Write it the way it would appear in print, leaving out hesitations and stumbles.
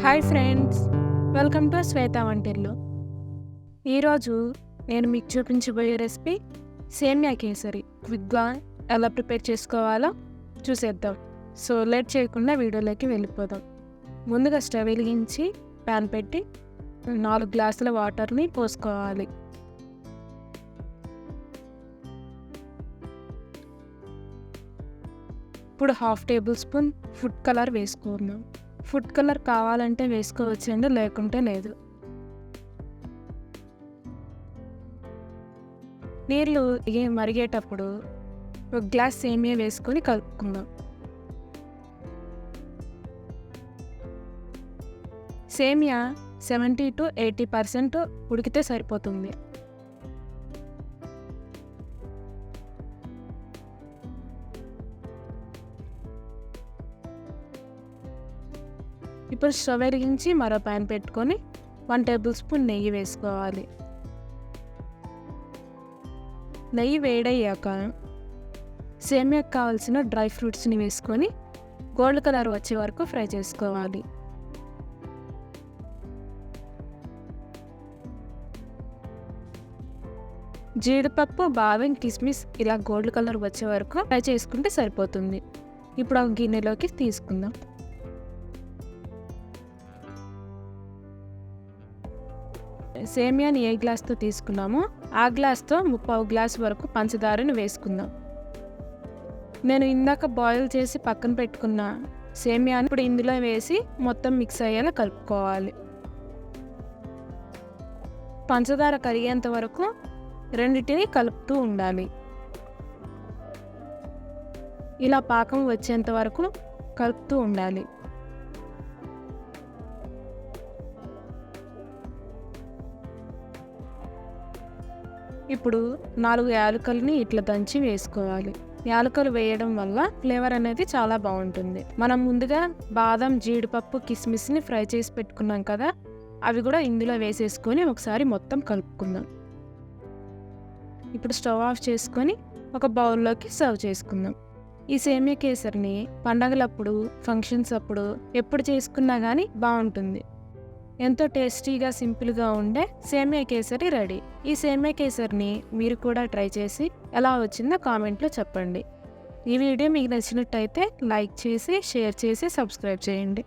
Hi friends, welcome to శ్వేత వంటిల్లు. ఈరోజు నేను మీకు చూపించబోయే రెసిపీ సేమియా కేసరి. క్విక్గా ఎలా ప్రిపేర్ చేసుకోవాలో చూసేద్దాం. సో లేట్ చేయకుండా వీడియోలోకి వెళ్ళిపోదాం. ముందుగా స్టవ్ వెలిగించి ప్యాన్ పెట్టి 4 గ్లాసుల వాటర్ని పోసుకోవాలి. ఇప్పుడు 1/2 టేబుల్ స్పూన్ ఫుడ్ కలర్ వేసుకుందాం. ఫుడ్ కలర్ కావాలంటే వేసుకోవచ్చండి, లేకుంటే లేదు. నీళ్ళు మరిగేటప్పుడు 1 గ్లాస్ సేమియా వేసుకొని కలుపుకుందాం. సేమియా 70 to 80% ఉడికితే సరిపోతుంది. ఇప్పుడు స్టవ్ వెలిగించి మరో ప్యాన్ పెట్టుకొని 1 టేబుల్ స్పూన్ నెయ్యి వేసుకోవాలి. నెయ్యి వేడయ్యాక సేమియాకి కావాల్సిన డ్రై ఫ్రూట్స్ని వేసుకొని గోల్డ్ కలర్ వచ్చే వరకు ఫ్రై చేసుకోవాలి. జీడిపప్పు, బాదం, కిస్మిస్ ఇలా గోల్డ్ కలర్ వచ్చే వరకు ఫ్రై చేసుకుంటే సరిపోతుంది. ఇప్పుడు ఒక గిన్నెలోకి తీసుకుందాం. సేమియాని ఏ గ్లాస్తో తీసుకున్నామో ఆ గ్లాస్తో 3/4 గ్లాస్ వరకు పంచదారని వేసుకుందాం. నేను ఇందాక బాయిల్ చేసి పక్కన పెట్టుకున్న సేమియాని ఇప్పుడు ఇందులో వేసి మొత్తం మిక్స్ అయ్యేలా కలుపుకోవాలి. పంచదార కరిగేంత వరకు రెండింటిని కలుపుతూ ఉండాలి. ఇలా పాకం వచ్చేంత వరకు కలుపుతూ ఉండాలి. ఇప్పుడు 4 యాలకులని ఇట్లా దంచి వేసుకోవాలి. యాలకులు వేయడం వల్ల ఫ్లేవర్ అనేది చాలా బాగుంటుంది. మనం ముందుగా బాదం, జీడిపప్పు, కిస్మిస్ని ఫ్రై చేసి పెట్టుకున్నాం కదా, అవి కూడా ఇందులో వేసేసుకొని ఒకసారి మొత్తం కలుపుకుందాం. ఇప్పుడు స్టవ్ ఆఫ్ చేసుకొని ఒక బౌల్లోకి సర్వ్ చేసుకుందాం. ఈ సేమియా కేసరిని పండగలప్పుడు, ఫంక్షన్స్ అప్పుడు ఎప్పుడు చేసుకున్నా కానీ బాగుంటుంది. ఎంతో టేస్టీగా, సింపుల్గా ఉండే సేమియా కేసరి రెడీ. ఈ సేమియా కేసరిని మీరు కూడా ట్రై చేసి ఎలా వచ్చిందో కామెంట్లో చెప్పండి. ఈ వీడియో మీకు నచ్చినట్టయితే లైక్ చేసి, షేర్ చేసి, సబ్స్క్రైబ్ చేయండి.